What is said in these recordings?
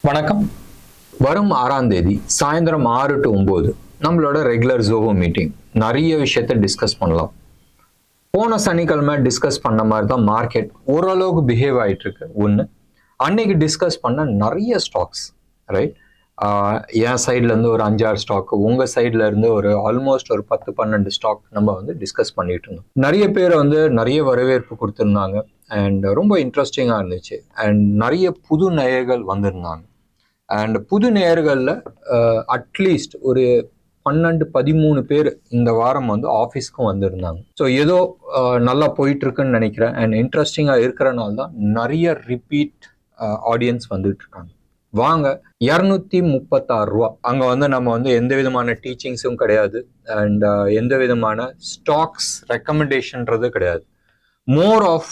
வணக்கம். வரும் 6ஆம் தேதி சாயந்தரம் 6 to 9 நம்மளோட ரெகுலர் ஜோஹோ மீட்டிங். நிறைய விஷயத்த டிஸ்கஸ் பண்ணலாம். போன சனிக்கிழமை டிஸ்கஸ் பண்ண மாதிரி தான் மார்க்கெட் ஓரளவுக்கு பிஹேவ் ஆகிட்டு இருக்கு. ஒன்று, அன்னைக்கு டிஸ்கஸ் பண்ண நிறைய ஸ்டாக்ஸ், ரைட்? என் சைட்லேருந்து ஒரு 5-6 ஸ்டாக், உங்கள் சைட்ல இருந்து ஒரு ஆல்மோஸ்ட் ஒரு 10-12 ஸ்டாக் நம்ம வந்து டிஸ்கஸ் பண்ணிட்டு இருந்தோம். நிறைய பேர் வந்து நிறைய வரவேற்பு கொடுத்துருந்தாங்க அண்ட் ரொம்ப இன்ட்ரெஸ்டிங்காக இருந்துச்சு. அண்ட் நிறைய புது நேயர்கள் வந்திருந்தாங்க. அண்ட் புது நேயர்களில் அட்லீஸ்ட் ஒரு 12-13 பேர் இந்த வாரம் வந்து ஆஃபீஸ்க்கும் வந்திருந்தாங்க. ஸோ ஏதோ நல்லா போயிட்டு இருக்குன்னு நினைக்கிறேன். அண்ட் இன்ட்ரெஸ்டிங்காக இருக்கிறனால தான் நிறைய ரிப்பீட் ஆடியன்ஸ் வந்துட்டு இருக்காங்க. வாங்க, 236 ரூபா. அங்கே வந்து நம்ம வந்து எந்த விதமான டீச்சிங்ஸும் கிடையாது அண்ட் எந்த விதமான ஸ்டாக்ஸ் ரெக்கமெண்டேஷன்றது கிடையாது. மோர் ஆஃப்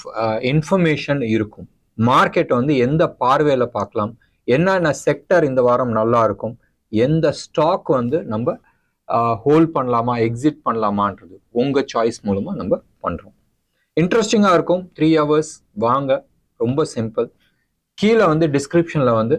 இன்ஃபர்மேஷன் இருக்கும். மார்க்கெட் வந்து எந்த பார்வையில் பார்க்கலாம், என்னென்ன செக்டர் இந்த வாரம் நல்லா இருக்கும், எந்த ஸ்டாக் வந்து நம்ம ஹோல்ட் பண்ணலாமா எக்ஸிட் பண்ணலாமான்றது உங்கள் சாய்ஸ் மூலமாக நம்ம பண்ணுறோம். இன்ட்ரெஸ்டிங்காக இருக்கும். 3 hours. வாங்க, ரொம்ப சிம்பிள். கீழே வந்து டிஸ்கிரிப்ஷனில் வந்து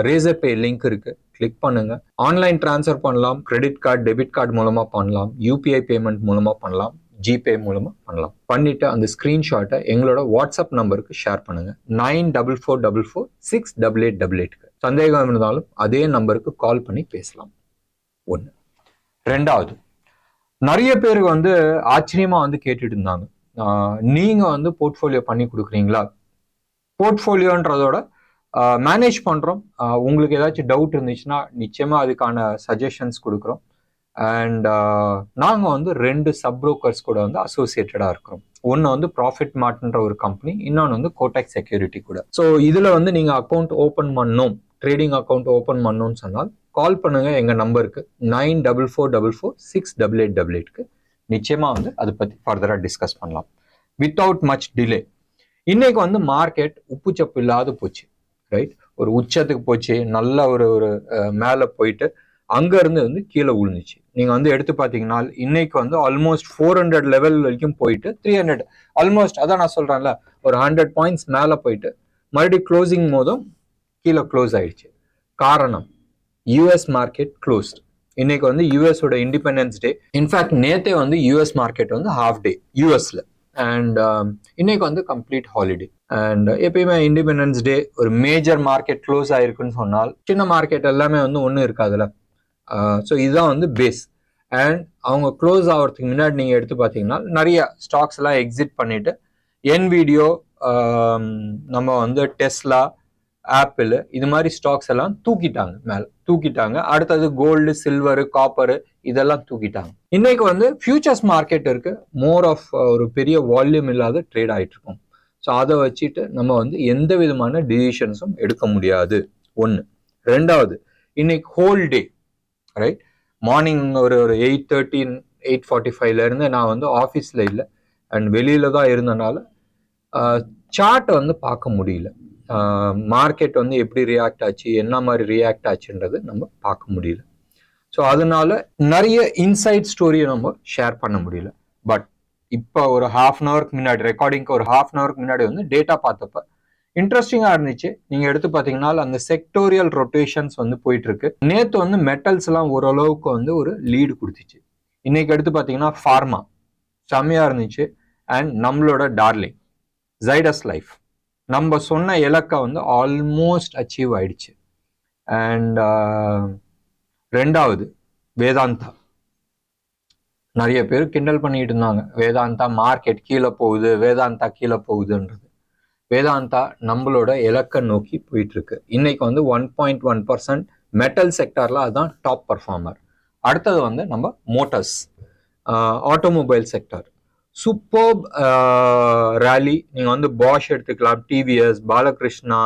ரேசர் பே லிங்க் இருக்கு, கிளிக் பண்ணுங்க. ஆன்லைன் டிரான்ஸ்ஃபர் பண்ணலாம், கிரெடிட் கார்டு டெபிட் கார்டு மூலமாக பண்ணலாம், யூபிஐ பேமெண்ட் மூலமாக பண்ணலாம், ஜிபே மூலமாக பண்ணலாம். பண்ணிட்டு அந்த ஸ்க்ரீன்ஷாட்டை எங்களோட வாட்ஸ்அப் நம்பருக்கு ஷேர் பண்ணுங்க. 9444468888. சந்தேகம் இருந்தாலும் அதே நம்பருக்கு கால் பண்ணி பேசலாம். ஒன்று. ரெண்டாவது, நிறைய பேருக்கு வந்து ஆச்சரியமா வந்து கேட்டுட்டு இருந்தாங்க, நீங்க வந்து போர்ட்ஃபோலியோ பண்ணி கொடுக்குறீங்களா? போர்ட்ஃபோலியோன்றதோட மேனேஜ் பண்ணுறோம். உங்களுக்கு ஏதாச்சும் டவுட் இருந்துச்சுன்னா நிச்சயமாக அதுக்கான சஜஷன்ஸ் கொடுக்குறோம். அண்ட் நாங்கள் வந்து 2 சப் புரோக்கர்ஸ் கூட வந்து அசோசியேட்டடாக இருக்கிறோம். ஒன்று வந்து ப்ராஃபிட் மார்ட்ன்ற ஒரு கம்பெனி, இன்னொன்று வந்து கோடெக் செக்யூரிட்டி கூட. ஸோ இதில் வந்து நீங்கள் அக்கௌண்ட் ஓப்பன் பண்ணணும், ட்ரேடிங் அக்கௌண்ட் ஓப்பன் பண்ணணும்னு சொன்னால் கால் பண்ணுங்க எங்கள் நம்பருக்கு 9444468888க்கு. நிச்சயமாக வந்து அதை பற்றி ஃபர்தராக டிஸ்கஸ் பண்ணலாம் வித்தவுட் மச் டிலே. இன்னைக்கு வந்து மார்க்கெட் உப்புச்சப்பு இல்லாத போச்சு, ரைட்? ஒரு உச்சத்துக்கு போச்சு, நல்ல ஒரு மேலே போயிட்டு அங்கேருந்து வந்து கீழே விழுந்துச்சு. நீங்கள் வந்து எடுத்து பார்த்தீங்கன்னா இன்னைக்கு வந்து ஆல்மோஸ்ட் 400 லெவல் வரைக்கும் போயிட்டு 300 ஆல்மோஸ்ட், அதான் நான் சொல்கிறேன்ல, ஒரு 100 பாயிண்ட்ஸ் மேலே போயிட்டு மறுபடியும் க்ளோசிங் போதும் கீழே க்ளோஸ் ஆயிடுச்சு. காரணம், யூஎஸ் மார்க்கெட் க்ளோஸ்ட். இன்னைக்கு வந்து யூஎஸோட இண்டிபெண்டன்ஸ் டே. இன்ஃபேக்ட் நேத்தே வந்து யூஎஸ் மார்க்கெட் வந்து ஹாஃப் டே யூஎஸ்ல. அண்ட் இன்னைக்கு வந்து கம்ப்ளீட் ஹாலிடே. அண்ட் எப்பயுமே இண்டிபெண்டன்ஸ் டே ஒரு மேஜர் மார்க்கெட் க்ளோஸ் ஆயிருக்குன்னு சொன்னால் சின்ன மார்க்கெட் எல்லாமே வந்து ஒன்றும் இருக்காதுல்ல. ஸோ இதுதான் வந்து பேஸ். அண்ட் அவங்க க்ளோஸ் ஆகிறதுக்கு முன்னாடி நீங்கள் எடுத்து பார்த்தீங்கன்னா நிறைய ஸ்டாக்ஸ் எல்லாம் எக்ஸிட் பண்ணிட்டு என்விடியோ, நம்ம வந்து டெஸ்லா, ஆப்பிள், இது மாதிரி ஸ்டாக்ஸ் எல்லாம் தூக்கிட்டாங்க, மேலே தூக்கிட்டாங்க. அடுத்தது கோல்டு, சில்வரு, காப்பரு இதெல்லாம் தூக்கிட்டாங்க. இன்னைக்கு வந்து ஃபியூச்சர்ஸ் மார்க்கெட் இருக்கு, மோர் ஆஃப் ஒரு பெரிய வால்யூம் இல்லாத ட்ரேட் ஆகிட்டு இருக்கும். ஸோ அதை வச்சுட்டு நம்ம வந்து எந்த விதமான டிசிஷன்ஸும் எடுக்க முடியாது. ஒன்று. ரெண்டாவது, இன்னைக்கு ஹோல் டே, ரைட்? மார்னிங் ஒரு 8:30 8:45 நான் வந்து ஆஃபீஸில் இல்லை அண்ட் வெளியில தான் இருந்தனால சார்ட்டை வந்து பார்க்க முடியல. மார்க்கெட் வந்து எப்படி ரியாக்ட் ஆச்சு, என்ன மாதிரி ரியாக்ட் ஆச்சுன்றது நம்ம பார்க்க முடியல. ஸோ அதனால நிறைய இன்சைட் ஸ்டோரியை நம்ம ஷேர் பண்ண முடியல. பட் இப்போ ஒரு ½ hour முன்னாடி, ரெக்கார்டிங்க்கு ஒரு ½ hour முன்னாடி வந்து டேட்டா பார்த்தப்ப இன்ட்ரெஸ்டிங்காக இருந்துச்சு. நீங்கள் எடுத்து பார்த்தீங்கன்னா அந்த செக்டோரியல் ரொட்டேஷன்ஸ் வந்து போயிட்டு இருக்கு. நேற்று வந்து மெட்டல்ஸ் எல்லாம் ஓரளவுக்கு வந்து ஒரு லீடு கொடுத்துச்சு. இன்னைக்கு எடுத்து பார்த்தீங்கன்னா ஃபார்மா செம்மையாக இருந்துச்சு. அண்ட் நம்மளோட டார்லிங் ஜைடஸ் லைஃப், நம்ம சொன்ன இலக்கை வந்து ஆல்மோஸ்ட் அச்சீவ் ஆயிடுச்சு. அண்ட் ரெண்டாவது வேதாந்தா. நிறைய பேர் கிண்டல் பண்ணிட்டு இருந்தாங்க, வேதாந்தா மார்க்கெட் கீழே போகுது, வேதாந்தா கீழே போகுதுன்றது. வேதாந்தா நம்மளோட இலக்கை நோக்கி போயிட்டு இருக்கு. இன்னைக்கு வந்து 1.1% மெட்டல் செக்டார்ல அதுதான் டாப் பர்ஃபார்மர். அடுத்தது வந்து நம்ம Motors, automobile sector super rally. நீங்கள் வந்து பாஷ் எடுத்துக்கலாம், டிவிஎஸ், பாலகிருஷ்ணா,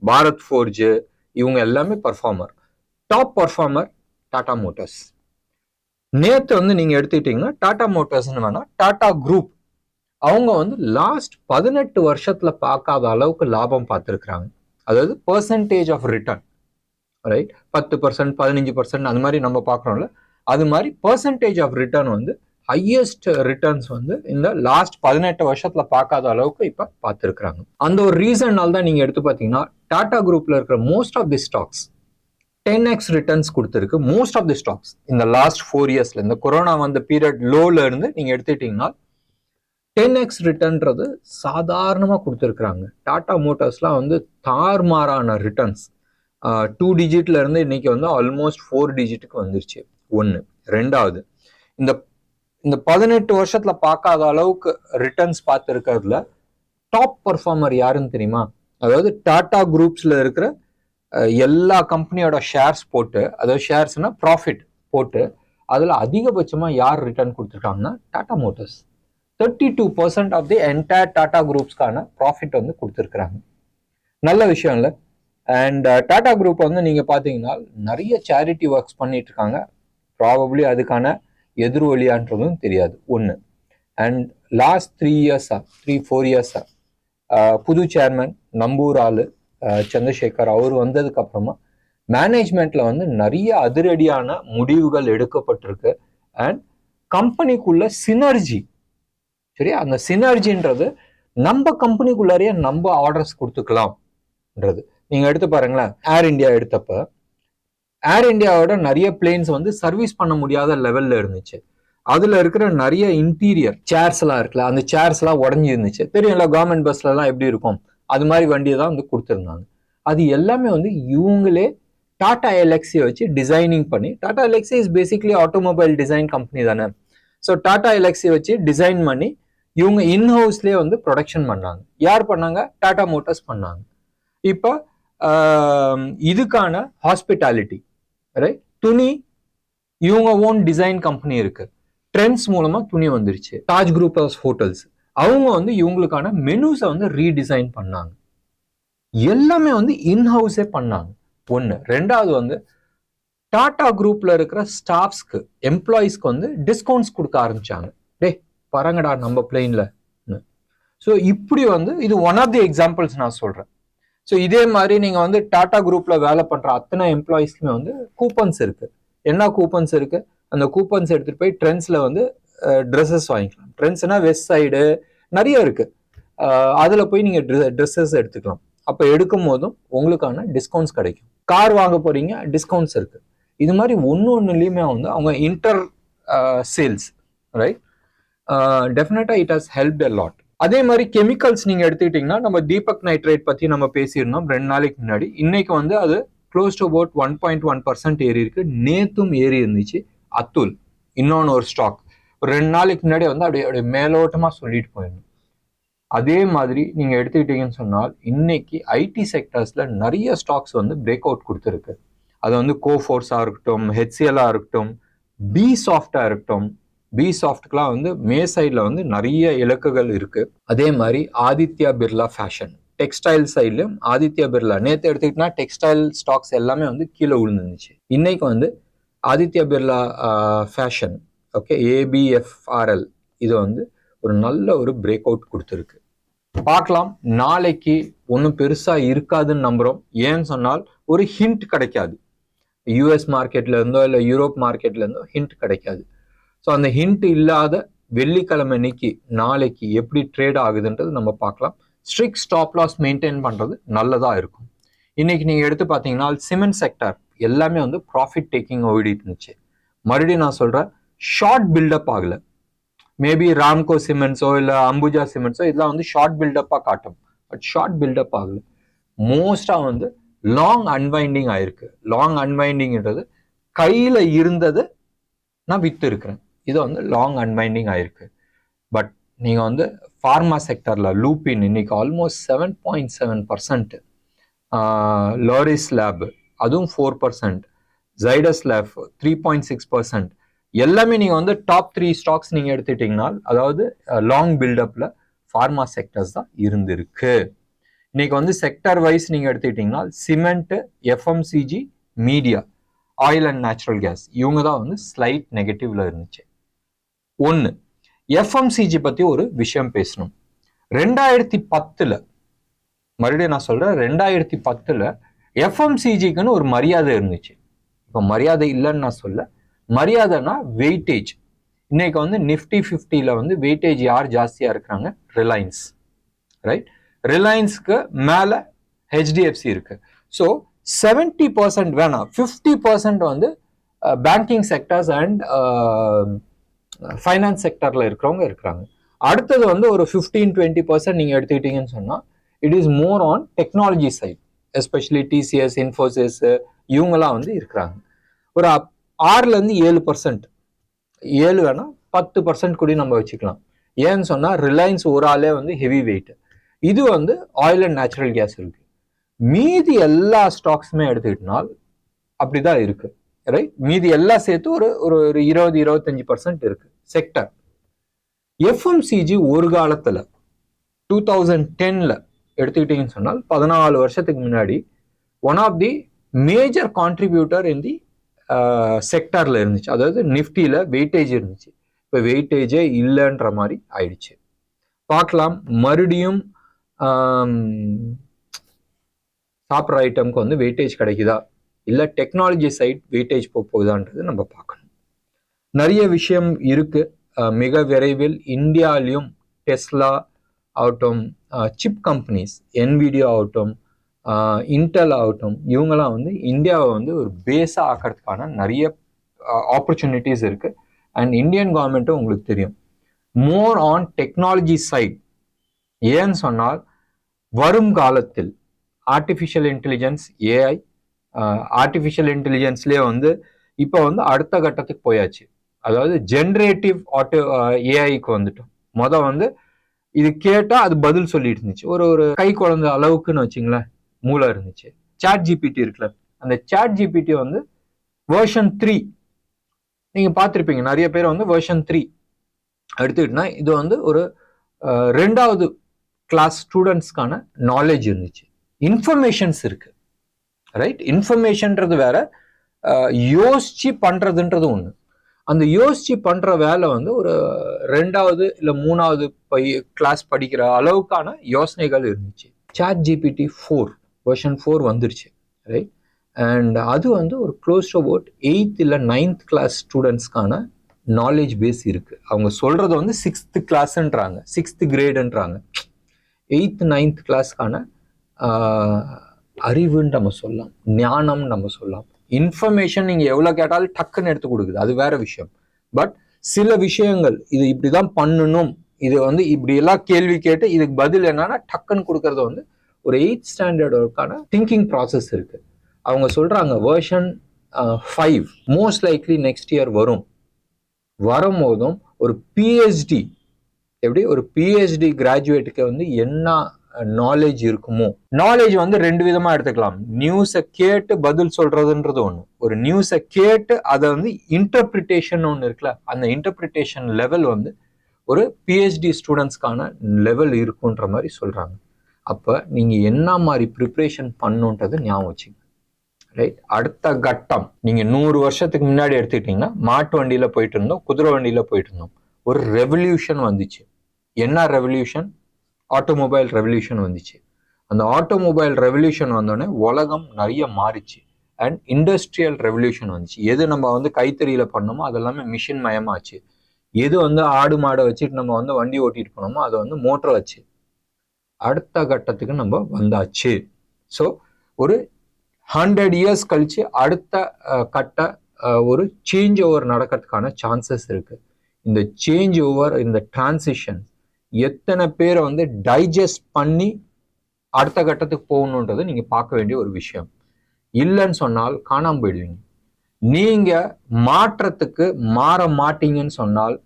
பாரத் ஃபோர்ஜ், இவங்க எல்லாமே performer. Top performer Tata Motors. நேற்று வந்து நீங்கள் எடுத்துக்கிட்டீங்கன்னா டாடா மோட்டார்ஸ்னு வேணால் டாடா குரூப், அவங்க வந்து லாஸ்ட் 18 வருஷத்துல பார்க்காத அளவுக்கு லாபம் பார்த்துருக்குறாங்க. அதாவது பர்சன்டேஜ் ஆஃப் ரிட்டர்ன், ரைட்? 10%, 15% அது மாதிரி நம்ம பார்க்குறோம்ல, அது மாதிரி பர்சன்டேஜ் ஆஃப் ரிட்டர்ன் வந்து ஹையஸ்ட் ரிட்டர்ன்ஸ் வந்து இந்த லாஸ்ட் 18 வருஷத்துல பார்க்காத அளவுக்கு இப்ப பார்த்துருக்காங்க. அந்த ஒரு ரீசன்னால தான் நீங்க எடுத்து பார்த்தீங்கன்னா டாடா குரூப்ல இருக்கிற most of the stocks 10x returns கொடுத்துருக்கு. மோஸ்ட் ஆஃப் தி ஸ்டாக்ஸ் இந்த லாஸ்ட் 4 இயர்ஸ்ல, இந்த கொரோனா வந்த பீரியட் லோல இருந்து நீங்க எடுத்துட்டீங்கன்னா 10x ரிட்டர்ன்றது சாதாரணமா கொடுத்துருக்குறாங்க. டாடா மோட்டார்ஸ்லாம் வந்து தார்மாரான ரிட்டர்ன்ஸ் 2 டிஜிட்ல இருந்து இன்னைக்கு வந்து ஆல்மோஸ்ட் 4 டிஜிட்டுக்கு வந்துருச்சு. ஒன்று. ரெண்டாவது, இந்த 18 வருஷத்துல பார்க்காத அளவுக்கு ரிட்டர்ன்ஸ் பார்த்துருக்கிறதுல டாப் பர்ஃபார்மர் யாருன்னு தெரியுமா? அதாவது டாடா குரூப்ஸ்ல இருக்கிற எல்லா கம்பெனியோட ஷேர்ஸ் போட்டு, அதாவது ஷேர்ஸ்னா ப்ராஃபிட் போட்டு அதுல அதிகபட்சமா யார் ரிட்டர்ன் கொடுத்துருக்காங்கன்னா Tata Motors. 32% of the entire Tata குரூப்ஸ்க்கான ப்ராஃபிட் வந்து கொடுத்துருக்குறாங்க. நல்ல விஷயம் இல்லை? அண்ட் டாடா குரூப் வந்து நீங்க பாத்தீங்கன்னா நிறைய சேரிட்டி ஒர்க்ஸ் பண்ணிட்டு இருக்காங்க. ப்ராபப்ளி அதுக்கான எதிர்வொலியான்றதும் தெரியாது. ஒன்று. அண்ட் லாஸ்ட் 3-4 இயர்ஸா புது சேர்மன் நம்பூர் ஆளு சந்திரசேகர் அவர் வந்ததுக்கு அப்புறமா மேனேஜ்மெண்ட்ல வந்து நிறைய அதிரடியான முடிவுகள் எடுக்கப்பட்டிருக்கு. அண்ட் கம்பெனிக்குள்ள சினர்ஜி, சரியா, அந்த சினர்ஜின்றது நம்ம கம்பெனிக்குள்ளாரையே நம்ம ஆர்டர்ஸ் கொடுத்துக்கலாம்ன்றது. நீங்க எடுத்து பாருங்களேன், ஏர் இந்தியா எடுத்தப்ப ஏர் இந்தியாவோட நிறைய பிளேன்ஸ் வந்து சர்வீஸ் பண்ண முடியாத லெவல்ல இருந்துச்சு. அதுல இருக்கிற நிறைய இன்டீரியர் சேர்ஸ் எல்லாம் இருக்குல்ல, அந்த சேர்ஸ் எல்லாம் உடஞ்சி இருந்துச்சு. தெரியும்ல, கவர்மெண்ட் பஸ்ல எல்லாம் எப்படி இருக்கும், அது மாதிரி வண்டியை தான் வந்து கொடுத்துருந்தாங்க. அது எல்லாமே வந்து இவங்களே டாடா எல்எக்ஸியை வச்சு டிசைனிங் பண்ணி, Tata LXI is basically automobile design company தானே. ஸோ டாடா எல்எக்ஸியை வச்சு டிசைன் பண்ணி இவங்க இன்ஹவுஸ்லேயே வந்து ப்ரொடக்ஷன் பண்ணாங்க. யார் பண்ணாங்க? டாடா மோட்டார்ஸ் பண்ணாங்க. இப்போ இதுக்கான ஹாஸ்பிட்டாலிட்டி, ரைட், துணி இவங்க ஓன் டிசைன் கம்பெனி இருக்கு. ட்ரெண்ட்ஸ் மூலமா துணி வந்துருச்சு. தாஜ் குரூப் ஆஃப் ஹோட்டல்ஸ் அவங்க வந்து இவங்களுக்கான மெனுஸை வந்து ரீடிசைன் பண்ணாங்க. எல்லாமே வந்து இன்ஹவுஸே பண்ணாங்க. ஒன்று. ரெண்டாவது வந்து டாடா குரூப்ல இருக்கிற ஸ்டாஃப்ஸ்க்கு, எம்ப்ளாயிஸ்க்கு வந்து டிஸ்கவுண்ட்ஸ் கொடுக்க ஆரம்பிச்சாங்க. டே பரங்கடா நம்ம பிளெயின்ல. ஸோ இப்படி வந்து இது ஒன் ஆஃப் தி எக்ஸாம்பிள்ஸ் நான் சொல்றேன். ஸோ இதே மாதிரி நீங்க வந்து டாடா குரூப்ல வேலை பண்ற அத்தனை எம்ப்ளாயிஸ்க்குமே வந்து கூப்பன்ஸ் இருக்கு. என்ன கூப்பன்ஸ் இருக்கு? அந்த கூப்பன்ஸ் எடுத்துட்டு போய் ட்ரெண்ட்ஸ்ல வந்து ட்ரெஸ்ஸஸ் வாங்கிக்கலாம். ட்ரெண்ட்ஸ்னா வெஸ்ட் சைடு நிறைய இருக்கு. அதுல போய் நீங்க ட்ரெஸ்ஸஸ் எடுத்துக்கலாம். அப்ப எடுக்கும் போதும் உங்களுக்கான டிஸ்கவுண்ட்ஸ் கிடைக்கும். கார் வாங்க போறீங்க, டிஸ்கவுண்ட்ஸ் இருக்கு. இது மாதிரி ஒன்னொன்னுலயுமே வந்து அவங்க இன்டர் சேல்ஸ், ரைட், டெஃபினட்டா it has helped a lot. அதே மாதிரி கெமிக்கல்ஸ் நீங்க எடுத்துக்கிட்டீங்கன்னா நம்ம தீபக் நைட்ரேட் பத்தி நம்ம பேசியிருந்தோம் 2 நாளைக்கு முன்னாடி. இன்னைக்கு வந்து அது க்ளோஸ் டு அபவுட் 1.1% ஏறி இருக்கு. நேத்தும் ஏறி இருந்துச்சு. அத்துல் இன்னொன்னு ஒரு ஸ்டாக் 2 நாளைக்கு முன்னாடி வந்து அப்படியே மேலோட்டமா சொல்லிட்டு போயிருந்தோம். அதே மாதிரி நீங்க எடுத்துக்கிட்டீங்கன்னு சொன்னால் இன்னைக்கு ஐடி செக்டர்ஸ்ல நிறைய ஸ்டாக்ஸ் வந்து பிரேக் அவுட் கொடுத்துருக்கு. அது வந்து கோஃபோர்ஸா இருக்கட்டும், ஹெச்சிஎல்லா இருக்கட்டும், பி சாஃப்டா இருக்கட்டும். பி சாஃப்ட்க்குலாம் வந்து மே சைட்ல வந்து நிறைய இலக்குகள் இருக்கு. அதே மாதிரி ஆதித்யா பிர்லா ஃபேஷன் டெக்ஸ்டைல் சைட்லயும் ஆதித்யா பிர்லா நேற்று எடுத்துக்கிட்டா டெக்ஸ்டைல் ஸ்டாக்ஸ் எல்லாமே வந்து கீழே விழுந்துருந்துச்சு. இன்னைக்கு வந்து Aditya Birla fashion, okay, ABFRL, இது வந்து ஒரு நல்ல ஒரு பிரேக் அவுட் கொடுத்துருக்கு. பார்க்கலாம், நாளைக்கு ஒன்றும் பெருசா இருக்காதுன்னு நம்புறோம். ஏன்னு சொன்னால் ஒரு ஹிண்ட் கிடைக்காது. யூஎஸ் மார்க்கெட்ல இருந்தோ இல்லை யூரோப் மார்க்கெட்ல இருந்தோ ஹிண்ட் கிடைக்காது. ஸோ அந்த ஹிண்ட் இல்லாத வெள்ளிக்கிழமை அன்னைக்கு நாளைக்கு எப்படி ட்ரேட் ஆகுதுன்றது நம்ம பார்க்கலாம். ஸ்ட்ரிக்ட் ஸ்டாப் லாஸ் மெயின்டைன் பண்றது நல்லதா இருக்கும். இன்னைக்கு நீங்க எடுத்து பார்த்தீங்கன்னா சிமெண்ட் செக்டர் எல்லாமே வந்து ப்ராஃபிட் டேக்கிங் ஓடிட்டு இருந்துச்சு. மறுபடியும் நான் சொல்றேன், ஷார்ட் பில்டப் ஆகல. மேபி ராம்கோ சிமெண்ட்ஸோ இல்லை அம்புஜா சிமெண்ட்ஸோ இதெல்லாம் வந்து ஷார்ட் பில்டப்பா காட்டும். பட் ஷார்ட் பில்டப் ஆகல. மோஸ்டா வந்து லாங் அன்வைண்டிங் ஆயிருக்கு. லாங் அன்வைண்டிங்ன்றது கையில இருந்தது நான் வித்து இருக்கிறேன். இது வந்து லாங் அன்வைண்டிங் ஆயிருக்கு. பட் நீங்க வந்து ஃபார்மா செக்டர்ல லூபின் இன்னைக்கு ஆல்மோஸ்ட் 7.7%, லாரிஸ் லேப் அதுவும் 4%, ஜைடஸ் லேப் 3.6%. எல்லாமே நீங்க வந்து டாப் 3 ஸ்டாக்ஸ் நீங்க எடுத்துட்டீங்கன்னா, அதாவது லாங் பில்டப்ல ஃபார்மா செக்டர்ஸ் தான் இருந்திருக்கு. இன்னைக்கு வந்து செக்டர் வைஸ் நீங்க எடுத்துக்கிட்டீங்கன்னா cement, FMCG, media, oil and natural gas இவங்க தான் வந்து ஸ்லைட் நெகட்டிவ்ல இருந்துச்சு. ஒன்று. FMCG பத்தி ஒரு விஷயம் பேசணும். 2010 மறுபடியும் நான் சொல்றேன், 2010 FMCGக்குன்னு ஒரு மரியாதை இருந்துச்சு. இப்போ மரியாதை இல்லைன்னு நான் சொல்ல, மரியாதைனா வெயிட்டேஜ். இன்னைக்கு வந்து நிஃப்டி 50ல வந்து வெயிட்டேஜ் யார் ஜாஸ்தியா இருக்கிறாங்க? Reliance, right? ரிலையன்ஸ்க்கு மேல ஹெச்டிஎஃப்சி இருக்கு. ஸோ 70% வேணாம், 50% வந்து பேங்கிங் செக்டர்ஸ் அண்ட் ஃபைனான்ஸ் செக்டர்ல இருக்கிறவங்க இருக்கிறாங்க. அடுத்தது வந்து ஒரு 15-20% நீங்க எடுத்துக்கிட்டீங்கன்னு சொன்னா it is more on technology side, especially TCS, Infosys, இவங்கெல்லாம் வந்து இருக்கிறாங்க. ஒரு 6-7%, 7 வேணா 10% கூட நம்ம வச்சுக்கலாம். ஏன்னு சொன்னா ரிலையன்ஸ் ஒரு ஆளே வந்து ஹெவி வெயிட். இது வந்து ஆயில் அண்ட் நேச்சுரல் கேஸ் இருக்கு. மீதி எல்லா ஸ்டாக்ஸுமே எடுத்துக்கிட்டனால் அப்படிதான் இருக்கு, ரைட்? மீதி எல்லாம் சேர்த்து ஒரு ஒரு 20-25% இருக்கு செக்டர். எஃப்எம்சிஜி ஒரு காலத்துல 2010ல எடுத்துக்கிட்டீங்கன்னு சொன்னால் 14 வருஷத்துக்கு முன்னாடி one of the major contributor in the செக்டர்ல இருந்துச்சு. அதாவது நிஃப்டியில வெயிட்டேஜ் இருந்துச்சு. இப்போ வெயிட்டேஜே இல்லைன்ற மாதிரி ஆயிடுச்சு. பார்க்கலாம் மறுபடியும் சாப்பிட்ற ஐட்டம்க்கு வந்து வெயிட்டேஜ் கிடைக்குதா, இல்லை டெக்னாலஜி சைட் வெயிட்டேஜ் போகுதான்றது நம்ம பார்க்கணும். நிறைய விஷயம் இருக்கு. மிக விரைவில் இந்தியாலையும் டெஸ்லா ஆகட்டும், சிப் கம்பெனிஸ், என்விடியோ ஆகட்டும், இன்டெல் ஆகட்டும், இவங்கெல்லாம் வந்து இந்தியாவை வந்து ஒரு பேஸாக ஆக்கிறதுக்கான நிறைய ஆப்பர்ச்சுனிட்டிஸ் இருக்கு. அண்ட் இந்தியன் கவர்மெண்ட்டும் உங்களுக்கு தெரியும் மோர் ஆன் டெக்னாலஜி சைட். ஏன்னு சொன்னால் வரும் காலத்தில் ஆர்டிஃபிஷியல் இன்டெலிஜென்ஸ், ஏஐ, ஆர்டிஃபிஷியல் இன்டெலிஜென்ஸ்லேயே வந்து இப்போ வந்து அடுத்த கட்டத்துக்கு போயாச்சு. அதாவது ஜென்ரேட்டிவ் ஏஐக்கு வந்துட்டோம். வந்து இது கேட்டா அது பதில் சொல்லிட்டு இருந்துச்சு. ஒரு கை குழந்தை அளவுக்குன்னு வச்சுங்களேன் மூளை இருந்துச்சு. சாட் ஜிபிடி இருக்குல்ல, அந்த சாட் ஜிபிடி வந்து வெர்ஷன் 3 நீங்க பார்த்துருப்பீங்க. நிறைய பேர் வந்து வெர்ஷன் 3 எடுத்துக்கிட்டா இது வந்து ஒரு 2வது கிளாஸ் ஸ்டூடெண்ட்ஸ்க்கான நாலேஜ் இருந்துச்சு. இன்ஃபர்மேஷன்ஸ் இருக்கு, ரைட்? இன்ஃபர்மேஷன்ன்றது வேற, யோசிச்சு பண்றதுன்றது ஒண்ணு. அந்த யோசிச்சு பண்ற வேலை வந்து ஒரு 2வது இல்லை 3வது கிளாஸ் படிக்கிற அளவுக்கான யோசனைகள் இருந்துச்சு. சாட் ஜிபிடி 4 வெர்ஷன் 4 வந்துருச்சு, ரைட்? அண்ட் அது வந்து ஒரு க்ளோஸ் டு அபவுட் 8th இல்லை 9th கிளாஸ் ஸ்டூடெண்ட்ஸ்க்கான நாலேஜ் பேஸ் இருக்கு. அவங்க சொல்றது வந்து 6th கிளாஸ்ன்றாங்க, 6th கிரேடுன்றாங்க. 8th 9th கிளாஸ்க்கான அறிவுன்னு நம்ம சொல்லலாம், ஞானம் நம்ம சொல்லலாம். இன்ஃபர்மேஷன் நீங்க எவ்வளவு கேட்டாலும் டக்குன்னு எடுத்து கொடுக்குது, அது வேற விஷயம். பட் சில விஷயங்கள் இது இப்படிதான் பண்ணணும், இது வந்து இப்படி எல்லாம் கேள்வி கேட்டு இதுக்கு பதில் என்னன்னா டக்குன்னு கொடுக்கறது வந்து ஒரு 8th ஸ்டாண்டர்டுக்கான திங்கிங் ப்ராசஸ் இருக்கு. அவங்க சொல்றாங்க version 5 most likely next year வரும்போதும் ஒரு பிஹெச்டி, எப்படி ஒரு பிஹெச்டி கிராஜுவேட்டுக்கு வந்து என்ன நாலேஜ் இருக்குமோ. நாலேஜ் வந்து 2 விதமா எடுத்துக்கலாம். நியூஸை கேட்டு பதில் சொல்றதுன்றது ஒண்ணு, ஒரு நியூஸை கேட்டு அதை வந்து இன்டர்பிரிட்டேஷன் ஒண்ணு இருக்குல்ல, அந்த இன்டர்பிரிட்டேஷன் லெவல் வந்து ஒரு பிஹெச்டி ஸ்டூடெண்ட்ஸ்க்கான லெவல் இருக்குன்ற மாதிரி சொல்றாங்க. அப்ப நீங்க என்ன மாதிரி ப்ரிப்ரேஷன் பண்ணுன்றது ஞாபகம் வச்சுங்க, ரைட்? அடுத்த கட்டம் நீங்க 100 வருஷத்துக்கு முன்னாடி எடுத்துக்கிட்டீங்கன்னா மாட்டு வண்டியில போயிட்டு இருந்தோம், குதிரை வண்டியில போயிட்டு இருந்தோம். ஒரு ரெவல்யூஷன் வந்துச்சு. என்ன ரெவல்யூஷன்? ஆட்டோமொபைல் ரெவல்யூஷன் வந்துச்சு. அந்த ஆட்டோமொபைல் ரெவல்யூஷன் வந்தோடனே உலகம் நிறைய மாறிச்சு. அண்ட் இண்டஸ்ட்ரியல் ரெவல்யூஷன் வந்துச்சு. எது நம்ம வந்து கைத்தறியில பண்ணோமோ அதெல்லாமே மிஷின் மயமாச்சு. எது வந்து ஆடு மாடை வச்சுட்டு நம்ம வந்து வண்டி ஓட்டிட்டு போனோமோ அதை வந்து மோட்டர் வச்சு அடுத்த கட்டத்துக்கு நம்ம வந்தாச்சு. ஸோ ஒரு 100 years கழிச்சு அடுத்த கட்ட ஒரு சேஞ்ச் ஓவர் நடக்கிறதுக்கான சான்சஸ் இருக்கு. இந்த சேஞ்ச் ஓவர், இந்த டிரான்சிஷன் எத்தனை பேரை வந்து டைஜஸ்ட் பண்ணி அடுத்த கட்டத்துக்கு போகணுன்றது நீங்க பார்க்க வேண்டிய ஒரு விஷயம். இல்லைன்னு சொன்னால் காணாம போயிடுவீங்க. நீங்க மாற்றத்துக்கு மாற மாட்டீங்கன்னு சொன்னால்,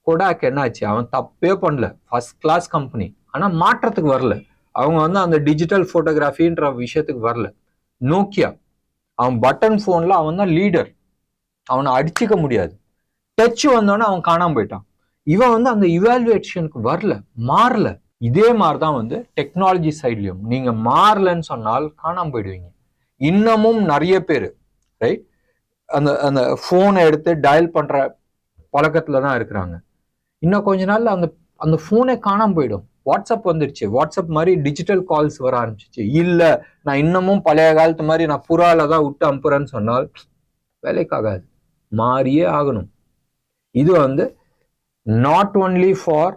கொடாக் என்னாச்சு? அவன் தப்பே பண்ணல, ஃபர்ஸ்ட் கிளாஸ் கம்பெனி, ஆனா மாற்றத்துக்கு வரல. அவங்க வந்து அந்த டிஜிட்டல் போட்டோகிராஃபின்ற விஷயத்துக்கு வரல. நோக்கியா, அவன் பட்டன் போன்ல அவன் தான் லீடர், அவனை அடிச்சுக்க முடியாது. டச் வந்தோடனே அவன் காணாம போயிட்டான். இவன் வந்து அந்த இவாலுவேஷனுக்கு வரல, மாறல. இதே மாதிரிதான் வந்து டெக்னாலஜி சைட்லயும் நீங்க மாறலன்னு சொன்னால் காணாம போயிடுவீங்க. இன்னமும் நிறைய பேர், ரைட், அந்த அந்த போனை எடுத்து டயல் பண்ற பழக்கத்துல தான் இருக்கிறாங்க. இன்னும் கொஞ்ச நாள்ல அந்த அந்த போனே காணாம போயிடும். வாட்ஸ்அப் வந்துருச்சு, வாட்ஸ்அப் மாதிரி டிஜிட்டல் கால்ஸ் வர ஆரம்பிச்சிச்சு. இல்ல நான் இன்னமும் பழைய காலத்து மாதிரி நான் புறால தான் விட்டு அனுப்புறேன்னு சொன்னால் வேலைக்காகாது, மாறியே ஆகணும். இது வந்து not only for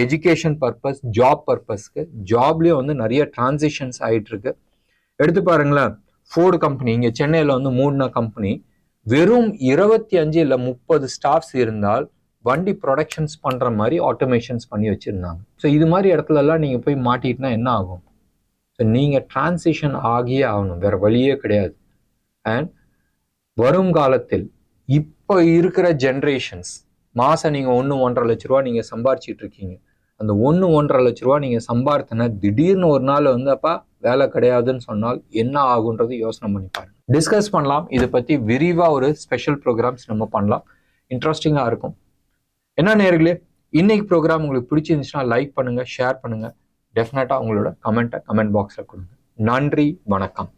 education purpose, job பர்பஸ்க்கு. ஜாப்லேயும் வந்து நிறைய டிரான்சிஷன்ஸ் ஆகிட்டு இருக்கு. எடுத்து பாருங்களேன், ஃபோர்டு கம்பெனி இங்கே சென்னையில் வந்து மூடின கம்பெனி வெறும் 25 இல்லை 30 ஸ்டாஃப்ஸ் இருந்தால் வண்டி ப்ரொடக்ஷன்ஸ் பண்ணுற மாதிரி ஆட்டோமேஷன்ஸ் பண்ணி வச்சுருந்தாங்க. ஸோ இது மாதிரி இடத்துலலாம் நீங்கள் போய் மாட்டிட்டுனா என்ன ஆகும்? ஸோ நீங்கள் டிரான்சிஷன் ஆகியே ஆகணும், வேறு வழியே கிடையாது. அண்ட் வரும் காலத்தில் இப்போ இருக்கிற ஜென்ரேஷன்ஸ் மாதம் நீங்கள் 1-1.5 லட்ச ரூபா நீங்கள் சம்பாரிச்சிட்டு இருக்கீங்க. அந்த 1-1.5 லட்ச ரூபா நீங்கள் சம்பாரித்தனா திடீர்னு ஒரு நாள் வந்து அப்பா வேலை கிடையாதுன்னு சொன்னால் என்ன ஆகுன்றது யோசனை பண்ணி பாருங்க. டிஸ்கஸ் பண்ணலாம், இதை பற்றி விரிவாக ஒரு ஸ்பெஷல் ப்ரோக்ராம்ஸ் நம்ம பண்ணலாம், இன்ட்ரெஸ்டிங்காக இருக்கும். என்ன நேயர்களே, இன்னைக்கு ப்ரோக்ராம் உங்களுக்கு பிடிச்சிருந்துச்சுன்னா லைக் பண்ணுங்கள், ஷேர் பண்ணுங்கள், டெஃபினட்டாக உங்களோட கமெண்ட் பாக்ஸில் கொடுங்க. நன்றி, வணக்கம்.